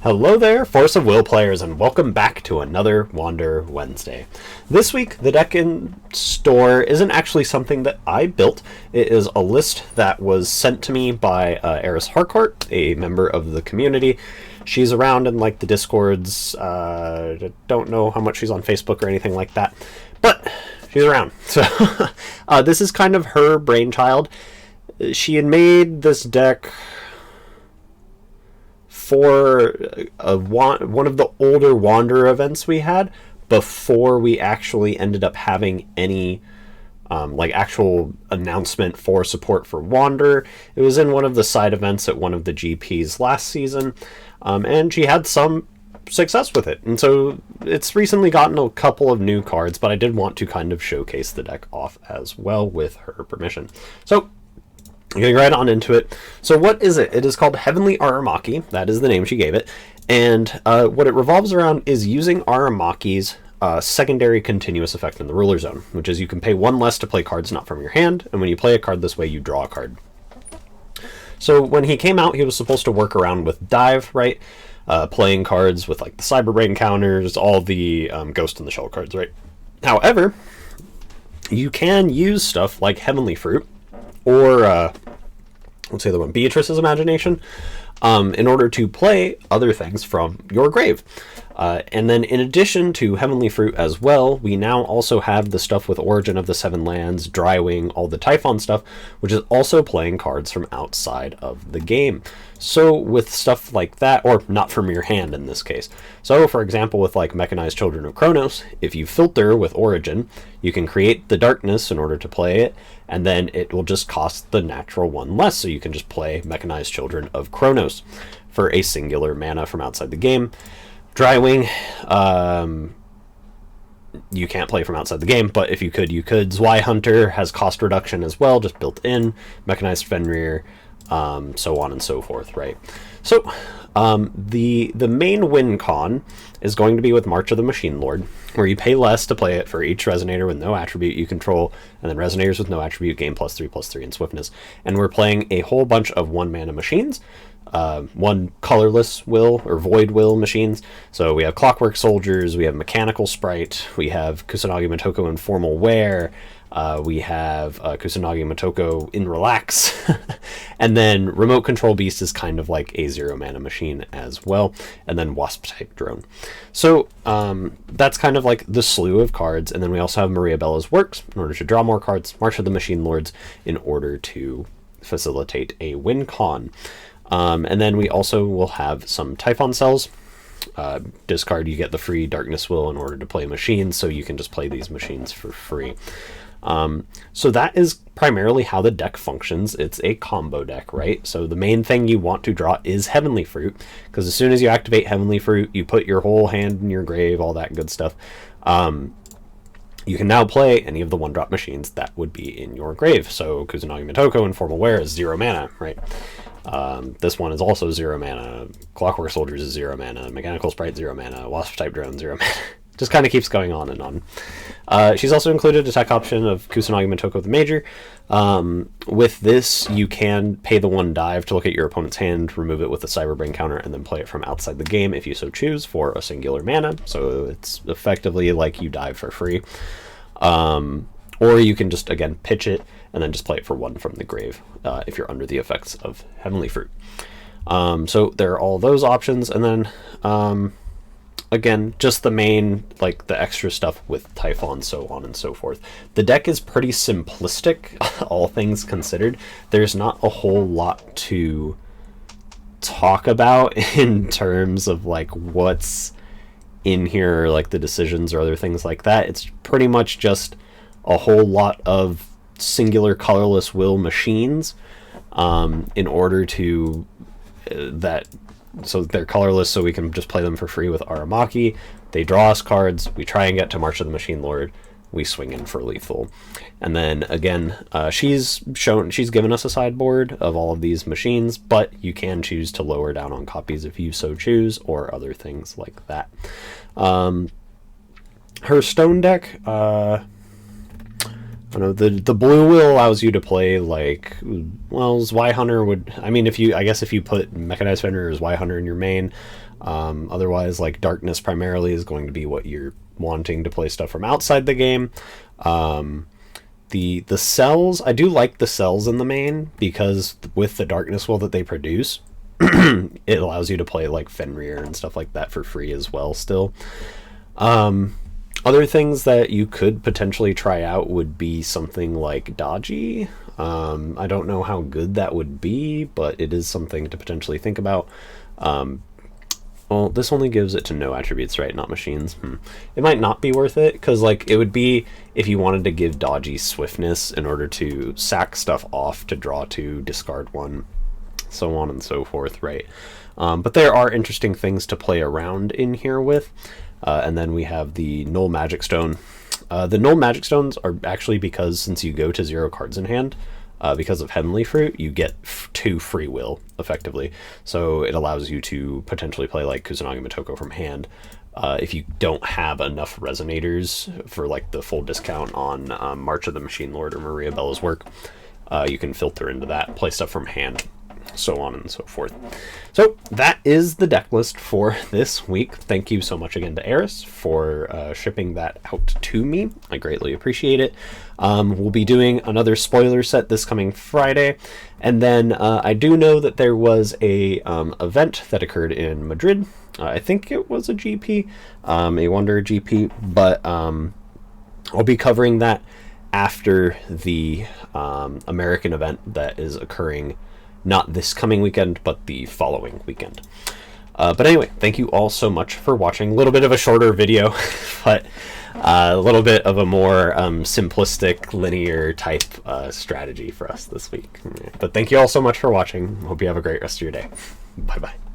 Hello there, Force of Will players, and welcome back to another Wander Wednesday. This week, the deck in store isn't actually something that I built. It is a list that was sent to me by Eris Harcourt, a member of the community. She's around in like the Discords. Don't know how much she's on Facebook or anything like that, but she's around. So this is kind of her brainchild. She had made this deck for one of the older Wander events we had before we actually ended up having any actual announcement for support for Wander. It was in one of the side events at one of the GPs last season, and she had some success with it. And so it's recently gotten a couple of new cards, but I did want to kind of showcase the deck off as well with her permission. So getting right on into it. So what is it? It is called Heavenly Aramaki. That is the name she gave it. And what it revolves around is using Aramaki's secondary continuous effect in the ruler zone, which is you can pay one less to play cards not from your hand, and when you play a card this way, you draw a card. So when he came out, he was supposed to work around with Dive, right? Playing cards with like the Cyber Brain counters, all the Ghost in the Shell cards, right? However, you can use stuff like Heavenly Fruit, or let's say the one, Beatrice's Imagination, in order to play other things from your grave. And then in addition to Heavenly Fruit as well, we now also have the stuff with Origin of the Seven Lands, Drywing, all the Typhon stuff, which is also playing cards from outside of the game. So with stuff like that, or not from your hand in this case. So for example, with like Mechanized Children of Kronos, if you filter with Origin, you can create the darkness in order to play it, and then it will just cost the natural one less, so you can just play Mechanized Children of Kronos for a singular mana from outside the game. Drywing, you can't play from outside the game, but if you could, you could. Zweihunter has cost reduction as well, just built in. Mechanized Fenrir, so on and so forth, right? So the main win con is going to be with March of the Machine Lord, where you pay less to play it for each Resonator with no attribute you control, and then Resonators with no attribute gain +3/+3 in swiftness. And we're playing a whole bunch of 1-mana machines, one colorless will or void will machines. So we have Clockwork Soldiers, we have Mechanical Sprite, we have Kusanagi Motoko in Formal Wear, we have Kusanagi Motoko in Relax, and then Remote Control Beast is kind of like a 0-mana machine as well, and then Wasp type drone. So that's kind of like the slew of cards, and then we also have Maria Bella's Works in order to draw more cards, March of the Machine Lords in order to facilitate a win con. And then we also will have some Typhon cells. Discard, you get the free Darkness Will in order to play machines, so you can just play these machines for free. So that is primarily how the deck functions. It's a combo deck, right? So the main thing you want to draw is Heavenly Fruit, because as soon as you activate Heavenly Fruit, you put your whole hand in your grave, all that good stuff. You can now play any of the 1-drop machines that would be in your grave. So Kusanagi Motoko in Formal Wear is 0 mana, right? This one is also 0 mana. Clockwork Soldiers is 0 mana. Mechanical Sprite 0 mana. Wasp type drone 0 mana. Just kind of keeps going on and on. She's also included a tech option of Kusanagi Motoko the Major. With this, you can pay the 1 dive to look at your opponent's hand, remove it with a Cyberbrain counter, and then play it from outside the game if you so choose for a singular mana. So it's effectively like you dive for free. Or you can just, again, pitch it and then just play it for 1 from the grave if you're under the effects of Heavenly Fruit. So there are all those options, and then again, just the main, like the extra stuff with Typhon, so on and so forth. The deck is pretty simplistic, all things considered. There's not a whole lot to talk about in terms of like what's in here, like the decisions or other things like that. It's pretty much just a whole lot of singular colorless will machines in order to so they're colorless, so we can just play them for free with Aramaki. They draw us cards, we try and get to March of the Machine Lord, we swing in for lethal. And then again, she's given us a sideboard of all of these machines, but you can choose to lower down on copies if you so choose, or other things like that. Her stone deck, I don't know, the blue wheel allows you to play like, well, Zweihander would, I mean, I guess if you put Mechanized Fenrir or Zweihander in your main, otherwise like Darkness primarily is going to be what you're wanting to play stuff from outside the game. The cells, I do like the cells in the main because with the Darkness wheel that they produce, it allows you to play like Fenrir and stuff like that for free as well still. Other things that you could potentially try out would be something like Dodgy. I don't know how good that would be, but it is something to potentially think about. Well, this only gives it to no attributes, right? Not machines. It might not be worth it, because like it would be if you wanted to give Dodgy swiftness in order to sack stuff off to draw 2, discard 1, so on and so forth, right? But there are interesting things to play around in here with. And then we have the Null Magic Stone. The Null Magic Stones are actually because since you go to 0 cards in hand, because of Heavenly Fruit, you get 2 free will, effectively. So it allows you to potentially play like Kusanagi Motoko from hand. If you don't have enough Resonators for like the full discount on March of the Machine Lord or Maria Bella's work, you can filter into that, play stuff from hand, so on and so forth. So that is the deck list for this week. Thank you so much again to Eris for shipping that out to me. I greatly appreciate it. We'll be doing another spoiler set this coming Friday, and then I do know that there was a event that occurred in Madrid. I think it was a GP, a Wonder GP, but I'll be covering that after the American event that is occurring not this coming weekend, but the following weekend. But anyway, thank you all so much for watching. A little bit of a shorter video, but a little bit of a more simplistic, linear type strategy for us this week. But thank you all so much for watching. Hope you have a great rest of your day. Bye-bye.